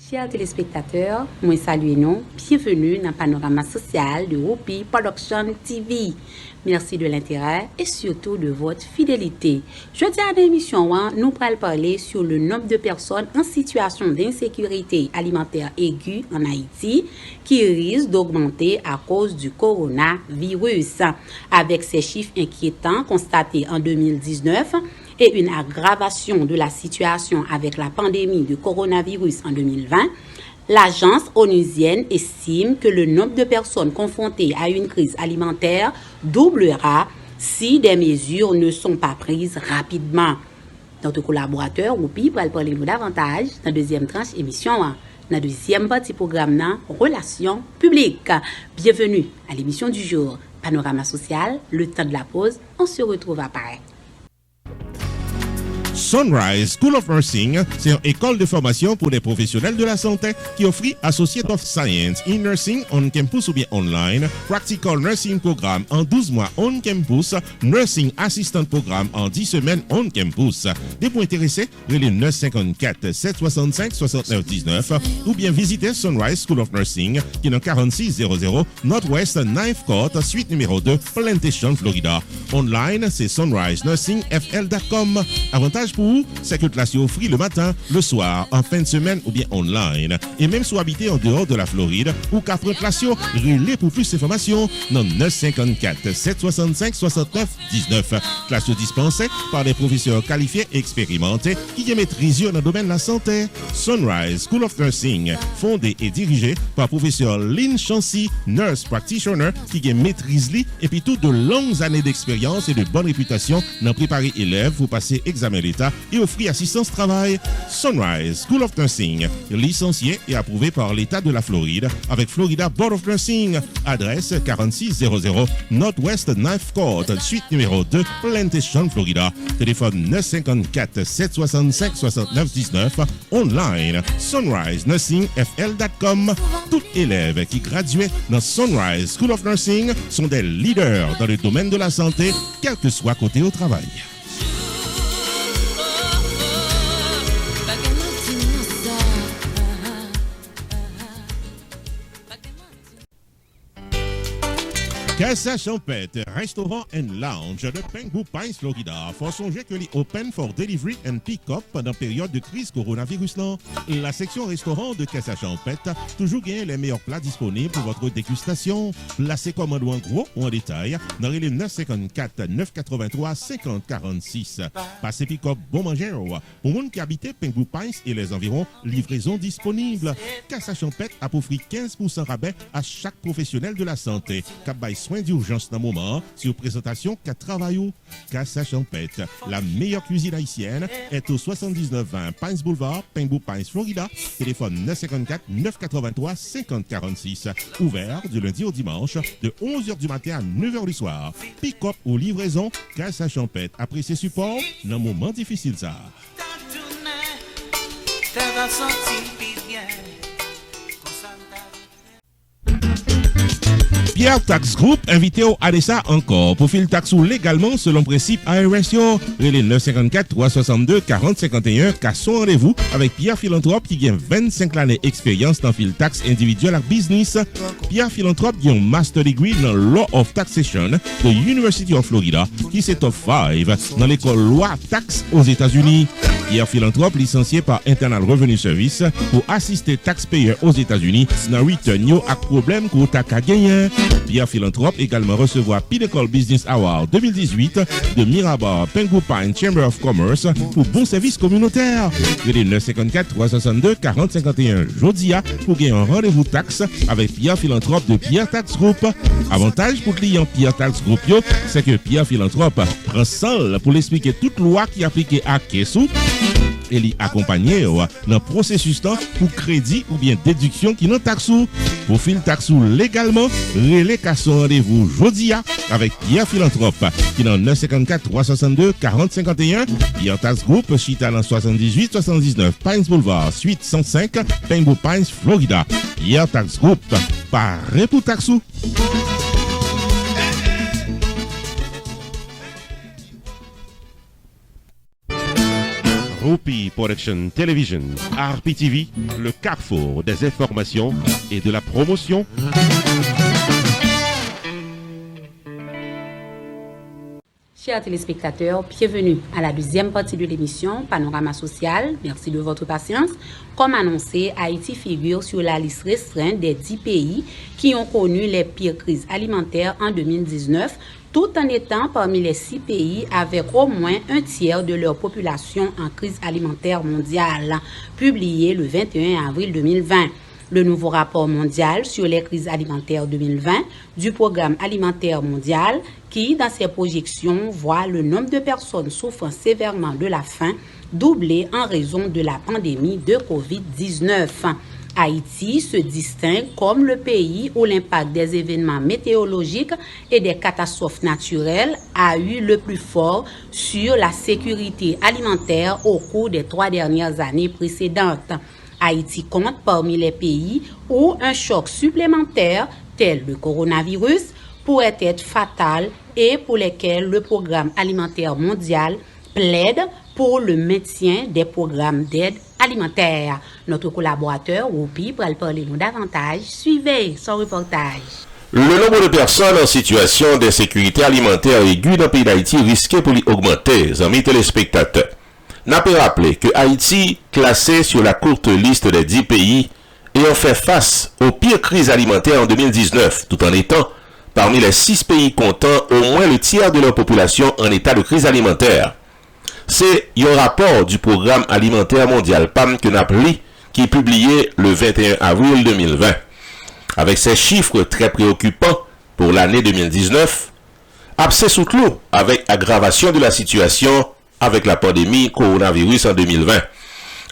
Chers téléspectateurs, moi salue nous, bienvenue dans le panorama social de Whoopi Production TV. Merci de l'intérêt et surtout de votre fidélité. Jeudi à l'émission, nous allons parler sur le nombre de personnes en situation d'insécurité alimentaire aiguë en Haïti qui risque d'augmenter à cause du coronavirus. Avec ces chiffres inquiétants constatés en 2019, et une aggravation de la situation avec la pandémie de coronavirus en 2020, l'agence onusienne estime que le nombre de personnes confrontées à une crise alimentaire doublera si des mesures ne sont pas prises rapidement. Notre collaborateur, Whoopi, va parler davantage dans la deuxième tranche émission, dans la deuxième partie programme, Relations publiques. Bienvenue à l'émission du jour, Panorama social, le temps de la pause, on se retrouve après. Sunrise School of Nursing, c'est une école de formation pour les professionnels de la santé qui offre Associate of Science in Nursing on campus ou bien online, Practical Nursing Programme en 12 mois on campus, Nursing Assistant Programme en 10 semaines on campus. Des points intéressés, relais 954 765 69 19 ou bien visitez Sunrise School of Nursing qui est dans 4600 Northwest 9th Court, suite numéro 2, Plantation, Florida. Online, c'est sunrisenursingfl.com. Avantage pour vous, c'est que classe est offre le matin, le soir, en fin de semaine ou bien online. Et même si vous habitez en dehors de la Floride ou qu'après classe, relais pour plus d'informations dans 954 765 69 19. Classe dispensée par des professeurs qualifiés et expérimentés qui maîtrisent dans le domaine de la santé. Sunrise School of Nursing, fondé et dirigé par professeur Lynn Chancy, nurse practitioner qui maîtrise et puis toutes de longues années d'expérience et de bonne réputation dans préparer élèves pour passer examen d'État et offrir assistance travail. Sunrise School of Nursing, licencié et approuvé par l'État de la Floride avec Florida Board of Nursing. Adresse 4600 Northwest 9th Court, suite numéro 2, Plantation, Florida. Téléphone 954 765 69 19. Online, sunrisenursingfl.com. Tout élève qui graduait dans Sunrise School of Nursing sont des leaders dans le domaine de la santé, quel que soit côté au travail. Casa Champette, restaurant and lounge de Pengu Pines, Florida. Faut songer que les open for delivery and pick-up pendant période de crise coronavirus. La section restaurant de Casa Champette toujours gagne les meilleurs plats disponibles pour votre dégustation. Placez commande en gros ou en détail dans les 954 983 50 46. Passez pick-up bon manger. Pour monde qui habite Pengu Pines et les environs, livraison disponible. Casa Champette a offert 15% rabais à chaque professionnel de la santé. Soins d'urgence dans le moment sur présentation qu'à travail. Casa Champette, la meilleure cuisine haïtienne, est au 7920 Pines Boulevard, Pengu Pines, Florida. Téléphone 954 983 50 46. Ouvert du lundi au dimanche de 11h du matin à 9h du soir. Pick-up ou livraison, Casa Champette. Après ses supports, dans un moment difficile ça. Pierre Tax Group invité au ADESA encore pour filer taxe légalement selon principe ARSO. Les 954 362 40 51 cassons rendez-vous avec Pierre Philanthrope qui gagne 25 années d'expérience dans fil taxe individuel et business. Pierre Philanthrope a un master degree dans Law of Taxation de University of Florida qui s'est top 5 dans l'école loi taxe aux États-Unis. Pierre Philanthrope licencié par Internal Revenue Service pour assister taxpayers aux États-Unis dans return yo ak problème ko ta ka gagner. Pierre Philanthrope également recevoir Pinnacle Business Award 2018 de Mirabar Pengu Pine Chamber of Commerce pour bon service communautaire. Les 954 362 40 51 Jodia pour gagner un rendez-vous taxe avec Pierre Philanthrope de Pierre Tax Group. Avantage pour client Pierre Tax Group c'est que Pierre Philanthrope prend seul pour l'expliquer toute loi qui applique à Kessou et l'y accompagner dans le processus pour crédit ou bien déduction qui n'ont taxou. Pour fil taxou légalement, relais casse rendez-vous Jodia avec Pierre Philanthrope qui dans 954 362 40 51. Pierre Tax Group chita dans 78 79 Pines Boulevard, suite 105 Pengu Pines, Florida. Pierre Tax Group, paré pour taxou. Rupi Production Television, RPTV, le carrefour des informations et de la promotion. Chers téléspectateurs, bienvenue à la deuxième partie de l'émission Panorama Social. Merci de votre patience. Comme annoncé, Haïti figure sur la liste restreinte des 10 pays qui ont connu les pires crises alimentaires en 2019, tout en étant parmi les 6 pays avec au moins un tiers de leur population en crise alimentaire mondiale, publié le 21 avril 2020. Le nouveau rapport mondial sur les crises alimentaires 2020 du Programme alimentaire mondial qui, dans ses projections, voit le nombre de personnes souffrant sévèrement de la faim doubler en raison de la pandémie de COVID-19. Haïti se distingue comme le pays où l'impact des événements météorologiques et des catastrophes naturelles a eu le plus fort sur la sécurité alimentaire au cours des 3 dernières années précédentes. Haïti compte parmi les pays où un choc supplémentaire, tel le coronavirus, pourrait être fatal et pour lesquels le Programme alimentaire mondial plaide pour le maintien des programmes d'aide alimentaire. Notre collaborateur, Rupi, pour parler nous davantage. Suivez son reportage. Le nombre de personnes en situation d'insécurité alimentaire aiguë dans le pays d'Haïti risquait pour augmenter, amis téléspectateurs. N'a pas rappelé que Haïti, classé sur la courte liste des 10 pays, ayant fait face aux pires crises alimentaires en 2019, tout en étant parmi les 6 pays comptant au moins le tiers de leur population en état de crise alimentaire. C'est un rapport du Programme alimentaire mondial PAM que NAPLI qui est publié le 21 avril 2020. Avec ces chiffres très préoccupants pour l'année 2019, abcès sous clou avec aggravation de la situation avec la pandémie coronavirus en 2020.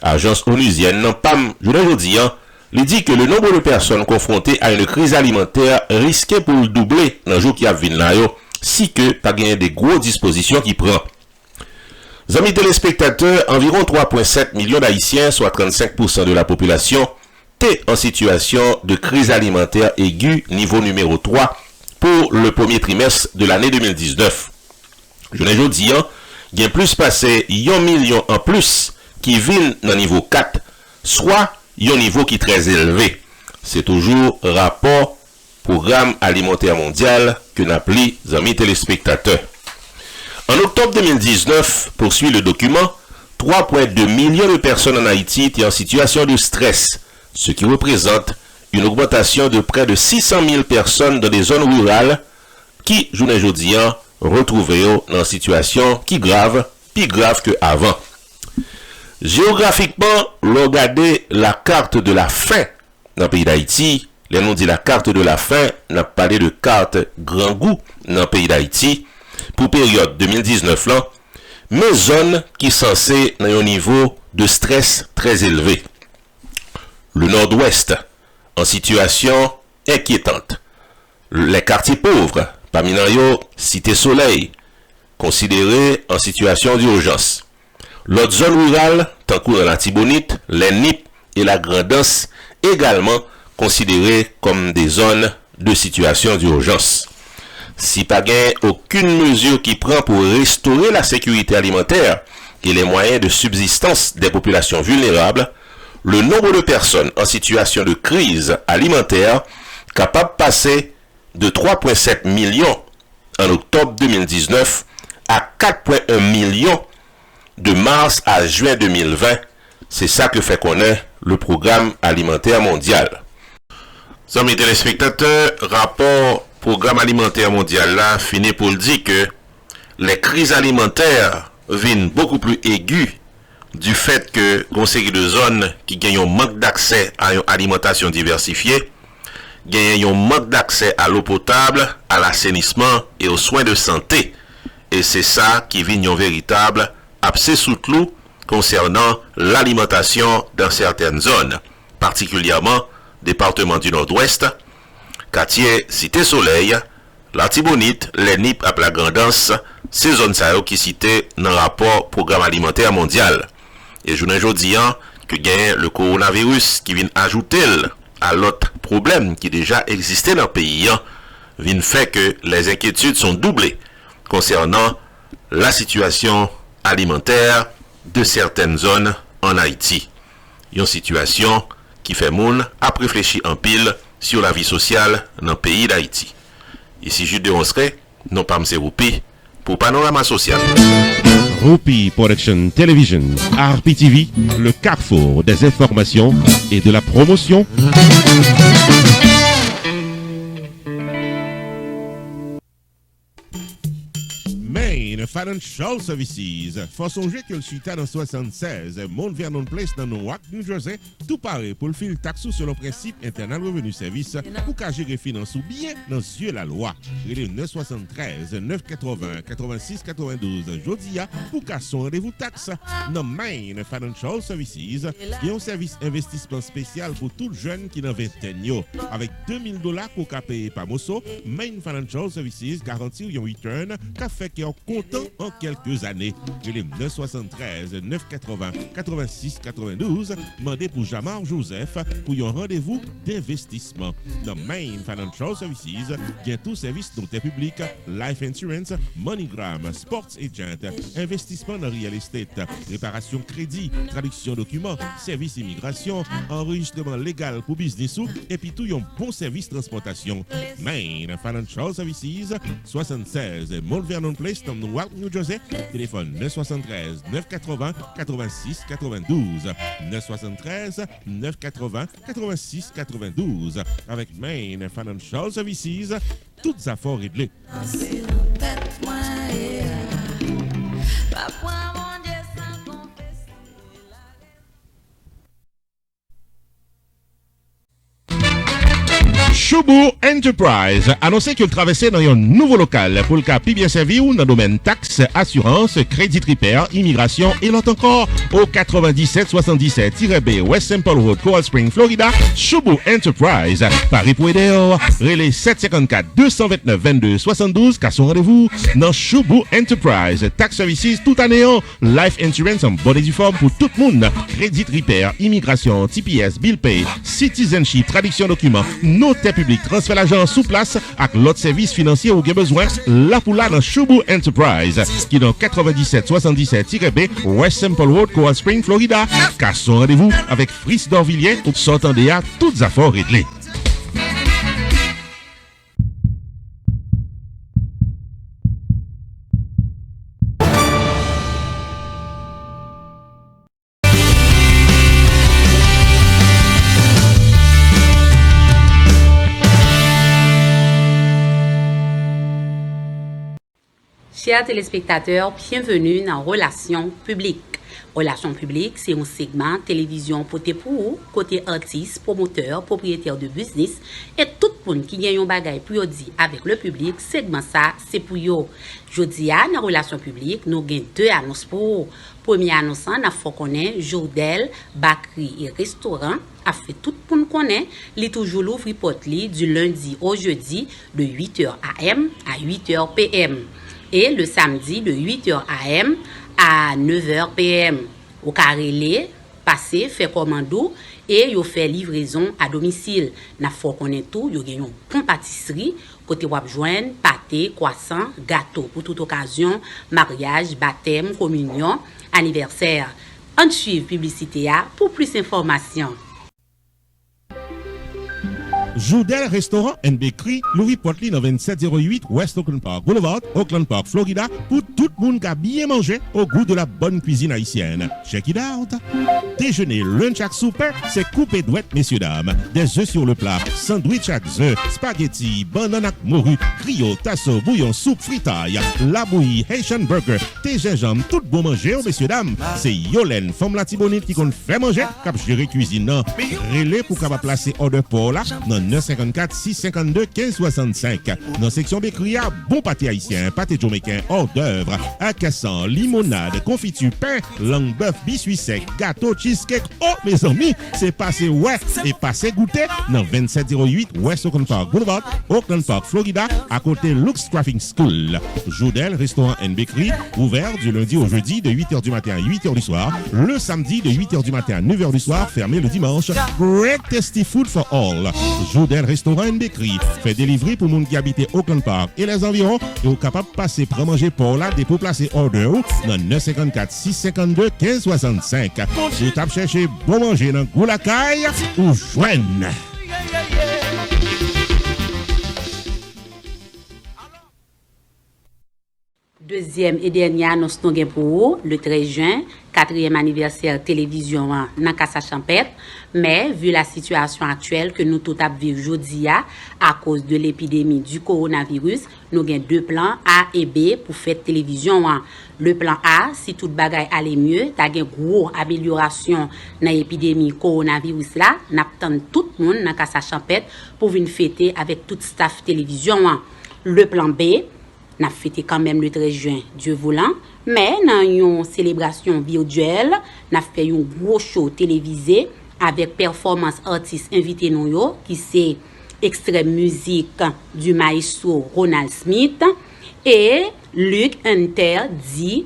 Agence onusienne PAM, aujourd'hui, il dit que le nombre de personnes confrontées à une crise alimentaire risquait pour le doubler dans le jour qui a venu là, si que pas gagné des grosses dispositions qui prend. Amis téléspectateurs, environ 3,7 millions d'Haïtiens, soit 35% de la population, étaient en situation de crise alimentaire aiguë, niveau numéro 3, pour le premier trimestre de l'année 2019. Je ne dis pas, il y a plus passé 1 million en plus qui vivent dans le niveau 4, soit un niveau qui est très élevé. C'est toujours rapport Programme alimentaire mondial que n'appelons amis téléspectateurs. En octobre 2019, poursuit le document, 3,2 millions de personnes en Haïti étaient en situation de stress, ce qui représente une augmentation de près de 600 000 personnes dans des zones rurales qui, journée aujourd'hui, retrouvées dans une situation qui grave, plus grave que avant. Géographiquement, regardez la carte de la faim dans le pays d'Haïti. Les noms dit la carte de la faim, n'a parlé de carte grand goût dans le pays d'Haïti pour période 2019 là, mais zones qui sont censées dans un niveau de stress très élevé. Le nord-ouest en situation inquiétante. Les quartiers pauvres, parmi eux, Cité Soleil, considérés en situation d'urgence. L'autre zone rurale, tant que la Tibonite, les NIP et la Grandance, également considérées comme des zones de situation d'urgence. Si pas gain aucune mesure qui prend pour restaurer la sécurité alimentaire et les moyens de subsistance des populations vulnérables, le nombre de personnes en situation de crise alimentaire capable de passer de 3,7 millions en octobre 2019 à 4,1 millions de mars à juin 2020. C'est ça que fait connaître le Programme alimentaire mondial. Amis téléspectateurs, rapport Programme alimentaire mondial là finit pour le dire que les crises alimentaires viennent beaucoup plus aiguës du fait que une série de zones qui gagnent un manque d'accès à une alimentation diversifiée, gagnent un manque d'accès à l'eau potable, à l'assainissement et aux soins de santé. Et c'est ça qui vient un véritable abcès sous clou concernant l'alimentation dans certaines zones, particulièrement département du Nord-Ouest, quartier Cité Soleil, la Tibonite, les NIP à la Grandance, ces zones qui citées dans le rapport Programme alimentaire mondial. Et je ne dis que gagne le coronavirus qui vient ajouter à l'autre problème qui déjà existait dans le pays, vient fait que les inquiétudes sont doublées concernant la situation alimentaire de certaines zones en Haïti. Une situation qui fait moun à réfléchir en pile sur la vie sociale dans le pays d'Haïti. Ici Jude de Onsré, non pas M. Roupi, pour Panorama Social. Roupi Production Television, RPTV, le carrefour des informations et de la promotion. Main Financial Services. Faut songer que le suite dans 76, Mount Vernon Place dans Newark, New Jersey, tout pareil pour le fil taxou sur le principe internal revenu service pour qu'à gérer finance ou bien dans yeux la loi. Il est 973 980 86 92 Jodia pour qu'à son rendez-vous taxe. Dans Main Financial Services, il y a un service investissement spécial pour tout jeune qui n'a 20 ans. Avec $2000 pour qu'à payer par Mosso, Main Financial Services garantit un return qu'a fait qu'il est content en quelques années. Il est 973 980 86 92 demandé pour Jamar Joseph pour un rendez-vous d'investissement. Dans Main Financial Services, il y a tout service d'intérêt public, life insurance, MoneyGram, sports agent, investissement dans real estate, réparation crédit, traduction documents, service immigration, enregistrement légal pour business et puis tout un bon service transportation. Main Financial Services, 76 Mount Vernon Place, dans Newark, New Jersey. Téléphone 973 980 86 92. 973 980 86 92. Avec Main Financial Services, toutes affaires réglées. Choubou Enterprise annoncé qu'il traversait dans un nouveau local pour le cas plus bien servi ou dans le domaine taxes, assurance, crédit repair, immigration et l'autre encore au 9777-B West Simple Road, Coral Spring, Florida. Choubou Enterprise, Paris pour aider, relais 754-229-22-72 car son rendez-vous dans Choubou Enterprise. Tax Services tout année, life insurance en bonne et due forme pour tout le monde, crédit repair, immigration, TPS, bill pay, citizenship, traduction documents, notaire public, transfert l'argent sous place avec l'autre service financier ou bien besoin, là pour là dans Choubou Enterprise, qui est dans 9777-B West Simple Road, Coral Spring, Florida. Car son rendez-vous avec Fris d'Orvilliers, où s'entendez à toutes affaires réglées. Chers téléspectateurs, bienvenue dans Relations publiques. Relations publiques, c'est un segment télévision pour vous, côté artiste, promoteur, propriétaire de business et tout le monde qui gagne un bagage pour dire avec le public, segment ça, c'est pour vous. Jeudi, dans Relations publiques, nous avons deux annonces pour vous. Première annonce, nous avons connaître Jourdel, Bakery et Restaurant. A fait tout le monde connaît, il est toujours l'ouvre porte du lundi au jeudi de 8h AM à 8h PM. Et le samedi de 8h AM à 9h PM. Au carré, passer, faire commando et yo fait livraison à domicile. N'a faut connaître tout, yo gagne une pâtisserie, côté wap joindre pâté, croissant, gâteau pour toute occasion, mariage, baptême, communion, anniversaire. On suit publicité pour plus d'informations. Jourdel Restaurant and Bakery, Louis Portly dans 2708 West Oakland Park Boulevard, Oakland Park, Florida, pour tout le monde qui a bien mangé au goût de la bonne cuisine haïtienne. Check it out! Déjeuner, lunch à souper, c'est coupé douette, messieurs, dames. Des œufs sur le plat, sandwich à œufs, spaghetti, banane à morue, griot, tasso, bouillon, soupe, fritaille, la bouillie, Haitian burger, thé gingembre, tout bon manger, messieurs, dames. C'est Yolène, femme la tibonite qui compte fait manger, cap gérer cuisine, non. Relais pour capable placer order pour là, non. 954 652 1565. Dans section Bécria, bon pâté haïtien, pâté jamaïcain, hors d'œuvre, accassant, limonade, confiture, pain, langue bœuf, biscuit sec, gâteau, cheesecake. Oh, mes amis, c'est passé ouais et passé goûter dans 2708 West Oakland Park Boulevard, Oakland Park, Florida, à côté Lux Traffic School. Jourdel, restaurant and bakery, ouvert du lundi au jeudi de 8h du matin à 8h du soir, le samedi de 8h du matin à 9h du soir, fermé le dimanche. Great tasty food for all. Jodel Restaurant and Bakery. Fait délivrer pour moun qui habite Oakland Park et les environs et ou capable de passer pour manger pour là des pour placer order dans 954 652 1565. Si vous cherchez bon manger dans Goulakaï ou joigne. Deuxième et dernier annonce pour vous, le 13 juin, 4e anniversaire télévision dans Casa Champêtre. Mais vu la situation actuelle que nous tout vivons aujourd'hui à cause de l'épidémie du coronavirus, nous avons deux plans A et B pour faire télévision. Le plan A, si tout bagaille allait mieux, t'as une grosse amélioration dans l'épidémie coronavirus là, n'attend tout le monde dans Casa Champêtre pour venir fêter avec tout staff télévision. Le plan B, n'a fêté quand même le 13 juin, Dieu voulant, mais dans une célébration virtuelle, n'a fait un gros show télévisé avec performance artistes invités nous qui c'est extrait musique du maestro Ronald Smith et Luc Hunter dit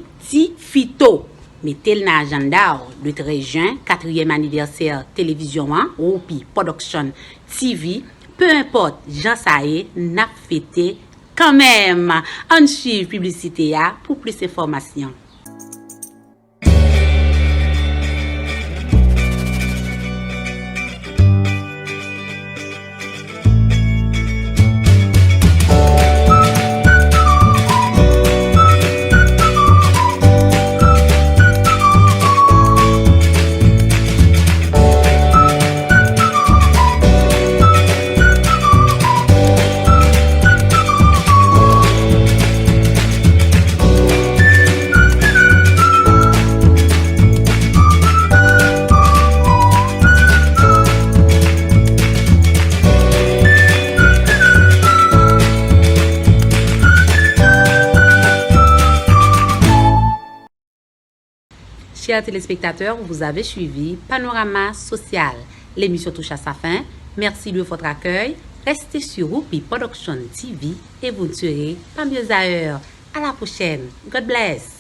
Fito. Mettez l'agenda le 13 juin, 4e anniversaire télévision Rupi Production TV, peu importe, Jean Saé n'a fêté quand même. On suit publicité pour plus d'informations. Chers téléspectateurs, vous avez suivi Panorama Social. L'émission touche à sa fin. Merci de votre accueil. Restez sur Rupi Production TV et vous ne serez pas mieux ailleurs. À la prochaine. God bless.